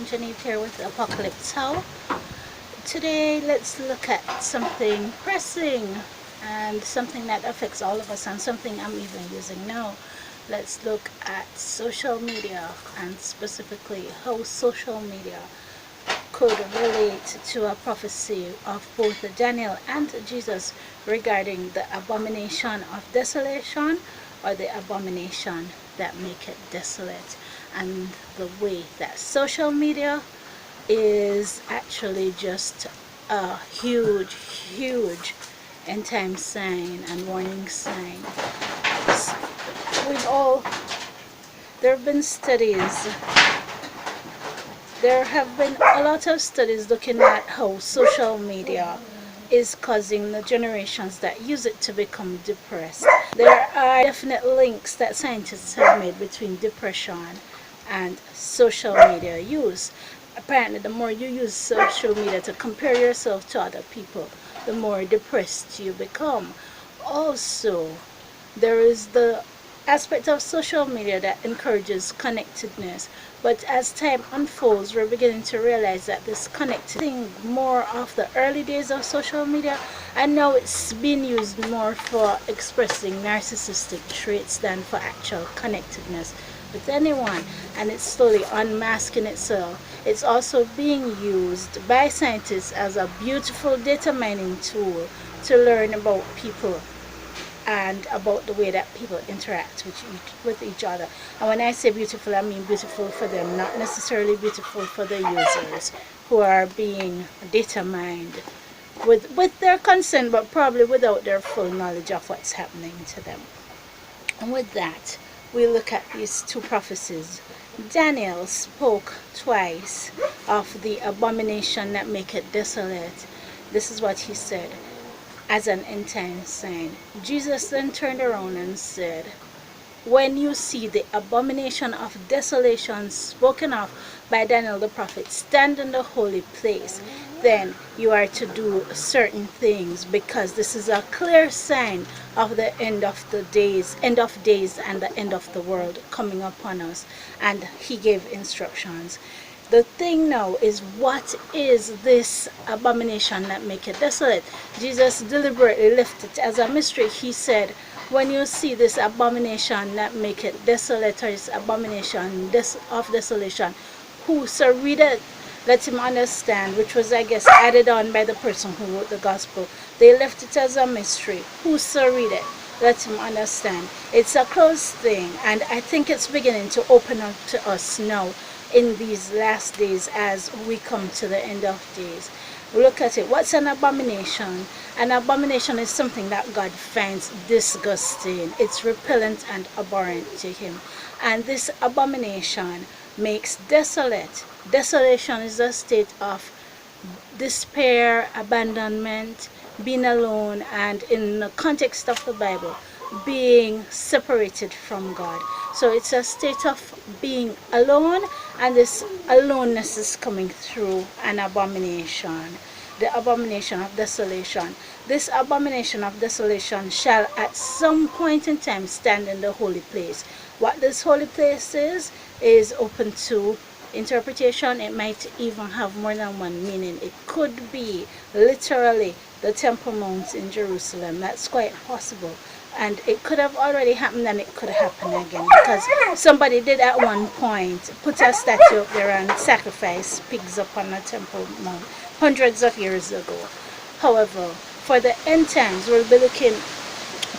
Janine here with Apocalypse How. Today, let's look at something pressing and something that affects all of us and something I'm even using now. Let's look at social media and specifically how social media could relate to a prophecy of both Daniel and Jesus regarding the abomination of desolation or the abomination that make it desolate, and the way that social media is actually just a huge end time sign and warning sign. We've all there have been studies there have been a lot of studies looking at how social media is causing the generations that use it to become depressed. There are definite links that scientists have made between depression and social media use. Apparently, the more you use social media to compare yourself to other people, the more depressed you become. Also, there is the aspect of social media that encourages connectedness. But as time unfolds, we're beginning to realize that this connecting more of the early days of social media, and now it's being used more for expressing narcissistic traits than for actual connectedness with anyone, and it's slowly unmasking itself. It's also being used by scientists as a beautiful data mining tool to learn about people and about the way that people interact with each other. And when I say beautiful, I mean beautiful for them, not necessarily beautiful for the users who are being data mined with their consent, but probably without their full knowledge of what's happening to them. And with that, we look at these two prophecies. Daniel spoke twice of the abomination that maketh desolate. This is what he said as an end time sign. Jesus then turned around and said, when you see the abomination of desolation spoken of by Daniel the prophet stand in the holy place, then you are to do certain things, because this is a clear sign of the end of the days, and the end of the world coming upon us. And he gave instructions. The thing now is, what is this abomination that make it desolate? Jesus deliberately left it as a mystery. He said, when you see this abomination that make it desolate, or this abomination of desolation, whoso readeth, let him understand, which was, I guess, added on by the person who wrote the gospel. They left it as a mystery. Whoso readeth, let him understand. It's a close thing, and I think it's beginning to open up to us now in these last days as we come to the end of days. Look at it. What's an abomination? An abomination is something that God finds disgusting. It's repellent and abhorrent to him. And this abomination makes desolate. Desolation is a state of despair, abandonment, being alone, and in the context of the Bible, being separated from God. So it's a state of being alone, and this aloneness is coming through an abomination. The abomination of desolation. This abomination of desolation shall at some point in time stand in the holy place. What this holy place is open to interpretation. It might even have more than one meaning. It could be literally the Temple Mount in Jerusalem. That's quite possible. And it could have already happened, and it could happen again, because somebody did at one point put a statue up there and sacrifice pigs up on the Temple Mount hundreds of years ago. However, for the end times, we'll be looking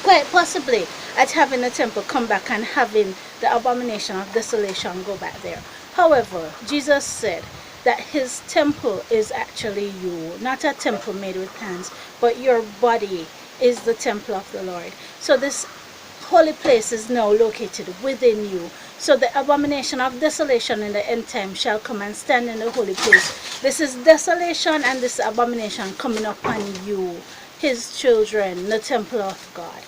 quite possibly at having the temple come back and having the abomination of desolation go back there. However, Jesus said that his temple is actually you, not a temple made with hands, but your body is the temple of the Lord. So this holy place is now located within you. So the abomination of desolation in the end time shall come and stand in the holy place. This is desolation and this abomination coming upon you, his children, the temple of God.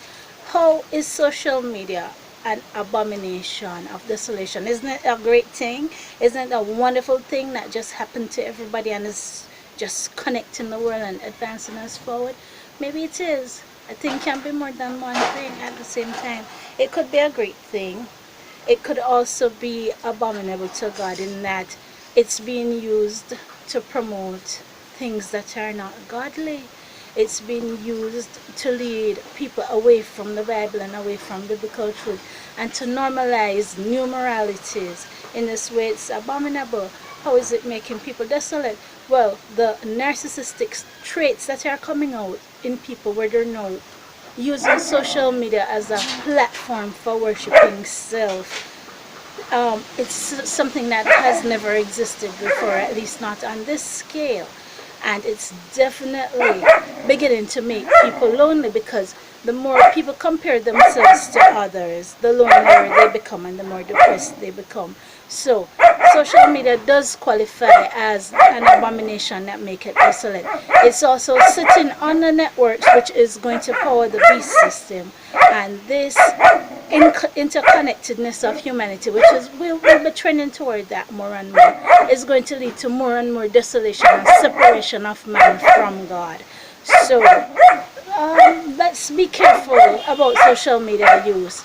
How is social media an abomination of desolation? Isn't it a great thing? Isn't it a wonderful thing that just happened to everybody and is just connecting the world and advancing us forward? Maybe it is. A thing can be more than one thing at the same time. It could be a great thing. It could also be abominable to God in that It's being used to promote things that are not godly. It's been used to lead people away from the Bible and away from biblical truth, and to normalize new moralities. In this way, it's abominable. How is it making people desolate? Well, the narcissistic traits that are coming out in people, where they're now using social media as a platform for worshiping self. It's something that has never existed before, at least not on this scale. And it's definitely beginning to make people lonely, because the more people compare themselves to others, the lonelier they become and the more depressed they become. So, social media does qualify as an abomination that make it desolate. It's also sitting on the networks, which is going to power the beast system. And this interconnectedness of humanity, which is we'll be trending toward that more and more, is going to lead to more and more desolation and separation of man from God. So let's be careful about social media use.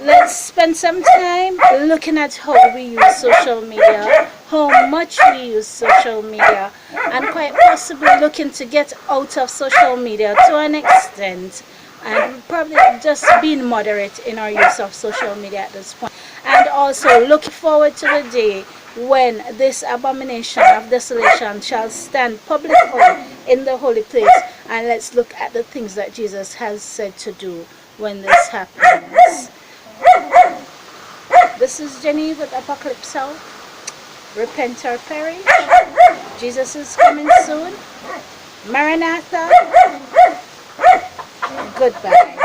Let's spend some time looking at how we use social media, how much we use social media, and quite possibly looking to get out of social media to an extent, and probably just being moderate in our use of social media at this point. And also looking forward to the day when this abomination of desolation shall stand publicly in the holy place. And let's look at the things that Jesus has said to do when this happens. This is Jenny with Apocalypse South. Repent or perish. Jesus is coming soon. Maranatha. Goodbye.